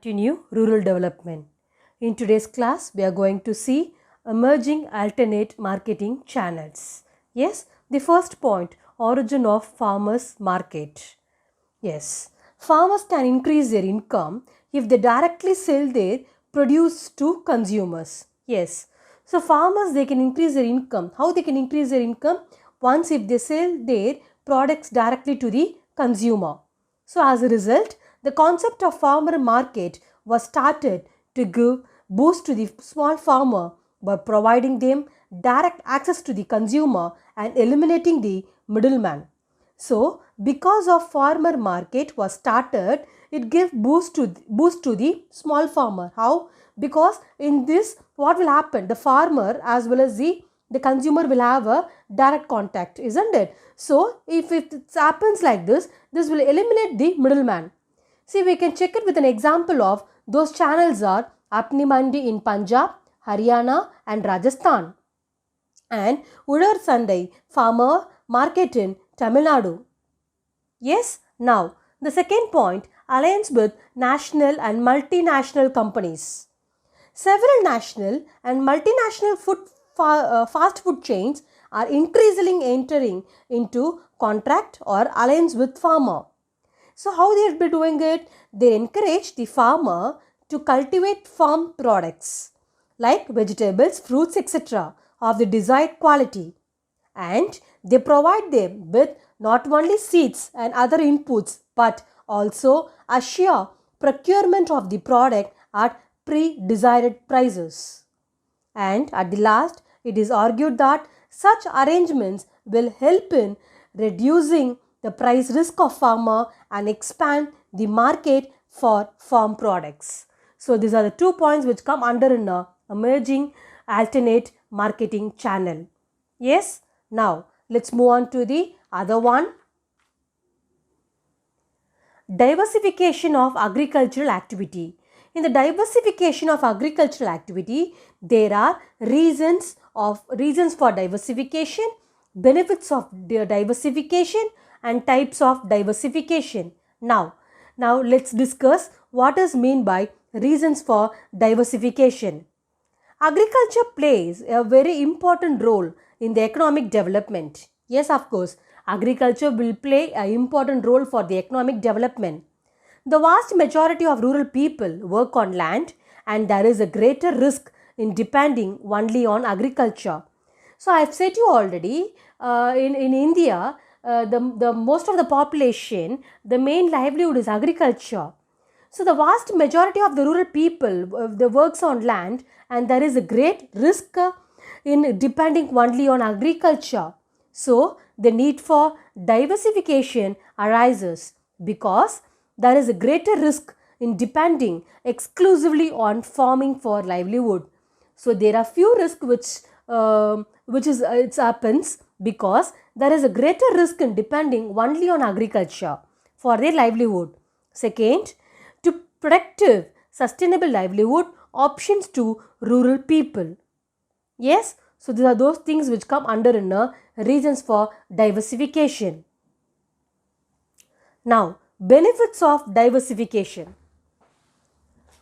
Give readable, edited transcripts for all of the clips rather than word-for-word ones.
continue rural development. In today's class, we are going to see emerging alternate marketing channels. Yes, the first point, origin of farmers market. Yes, farmers can increase their income if they directly sell their produce to consumers. Yes, so farmers they can increase their income. How they can increase their income? Once if they sell their products directly to the consumer. So as a result, the concept of farmer market was started to give boost to the small farmer by providing them direct access to the consumer and eliminating the middleman. So, because of farmer market was started, it gave boost to the small farmer. How? Because in this, what will happen? The farmer as well as the consumer will have a direct contact, isn't it? So, if it happens like this will eliminate the middleman. See, we can check it with an example of those channels are Apni Mandi in Punjab, Haryana and Rajasthan, and Udar Sandai farmer market in Tamil Nadu. Yes, now the second point, alliance with national and multinational companies. Several national and multinational fast food chains are increasingly entering into contract or alliance with farmer. So how they will be doing it? They encourage the farmer to cultivate farm products like vegetables, fruits, etc. of the desired quality, and they provide them with not only seeds and other inputs but also assure procurement of the product at pre-desired prices. And at the last, it is argued that such arrangements will help in reducing the price risk of farmer and expand the market for farm products. So these are the 2 points which come under an emerging alternate marketing channel. Yes, now let's move on to the other one. Diversification of agricultural activity. In the diversification of agricultural activity, there are reasons for diversification, benefits of diversification and types of diversification. Now let's discuss what is meant by reasons for diversification. Agriculture plays a very important role in the economic development. Yes, of course, agriculture will play an important role for the economic development. The vast majority of rural people work on land and there is a greater risk in depending only on agriculture. So I have said you already, in India, the most of the population, the main livelihood is agriculture. So the vast majority of the rural people, they works on land and there is a great risk in depending only on agriculture. So the need for diversification arises because there is a greater risk in depending exclusively on farming for livelihood. So there are few risks which it happens because there is a greater risk in depending only on agriculture for their livelihood. Second, to productive, sustainable livelihood options to rural people. Yes, so these are those things which come under reasons for diversification. Now, benefits of diversification.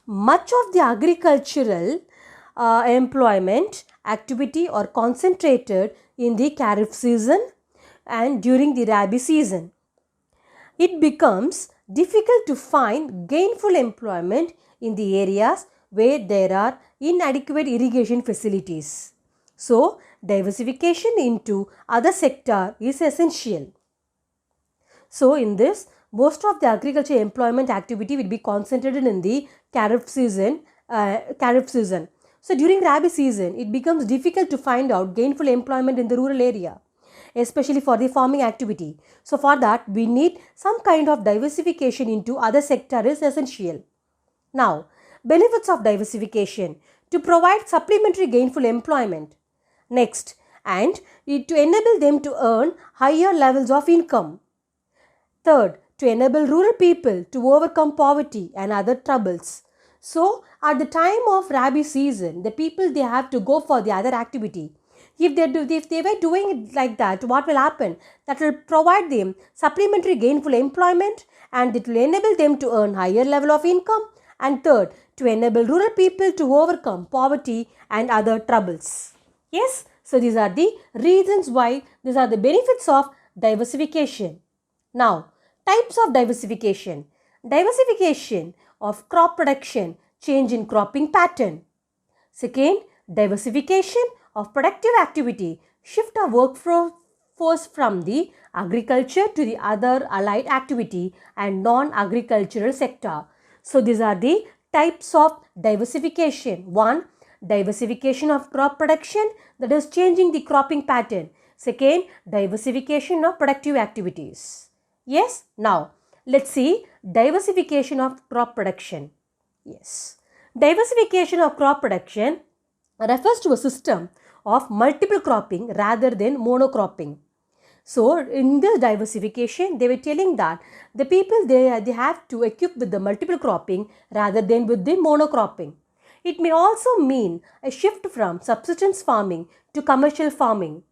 Much of the agricultural employment activity are concentrated in the Kharif season and during the Rabi season. It becomes difficult to find gainful employment in the areas where there are inadequate irrigation facilities. So, diversification into other sector is essential. So, in this, most of the agriculture employment activity will be concentrated in the Kharif season. So, during Rabi season, it becomes difficult to find out gainful employment in the rural area, especially for the farming activity. So, for that, we need some kind of diversification into other sector is essential. Now, benefits of diversification to provide supplementary gainful employment. Next, and to enable them to earn higher levels of income. Third, to enable rural people to overcome poverty and other troubles. So, at the time of Rabi season, the people they have to go for the other activity. If they were doing it like that, what will happen? That will provide them supplementary gainful employment and it will enable them to earn higher level of income And third, to enable rural people to overcome poverty and other troubles. Yes, so these are the reasons why, these are the benefits of diversification. Now, types of diversification. Diversification of crop production, change in cropping pattern. Second, diversification of productive activity, shift of workforce from the agriculture to the other allied activity and non-agricultural sector. So these are the types of diversification. One, diversification of crop production, that is changing the cropping pattern. Second, diversification of productive activities. Yes, now let's see diversification of crop production. Yes. Diversification of crop production refers to a system of multiple cropping rather than monocropping. So, in this diversification, they were telling that the people they have to equip with the multiple cropping rather than with the monocropping. It may also mean a shift from subsistence farming to commercial farming.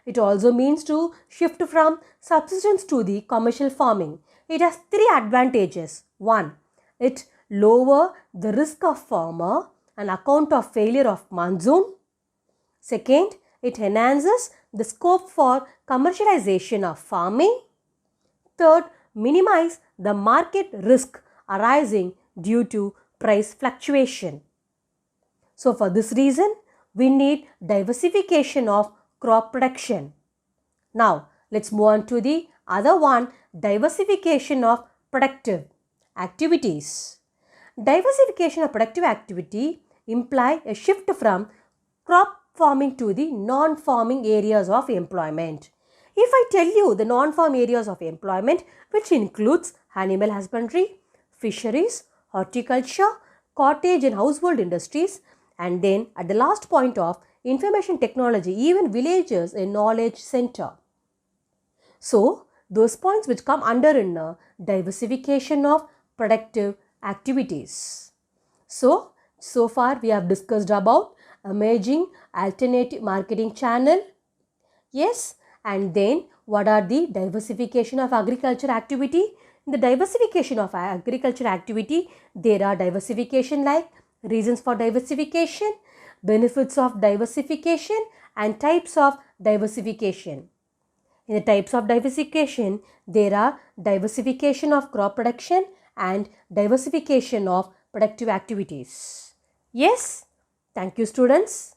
It also means to shift from subsistence to the commercial farming. It has three advantages. One, it lower the risk of farmer on account of failure of monsoon. Second, it enhances the scope for commercialization of farming. Third, minimize the market risk arising due to price fluctuation. So for this reason, we need diversification of crop production. Now, let's move on to the other one, diversification of productive activities. Diversification of productive activity imply a shift from crop farming to the non-farming areas of employment. If I tell you the non-farm areas of employment, which includes animal husbandry, fisheries, horticulture, cottage and household industries, and then at the last point of information technology, even villages a knowledge center. So, those points which come under in diversification of productive activities. So far we have discussed about emerging alternative marketing channel. Yes, and then what are the diversification of agriculture activity? In the diversification of agriculture activity, there are diversification like reasons for diversification, benefits of diversification and types of diversification. In the types of diversification, there are diversification of crop production and diversification of productive activities. Yes, thank you students.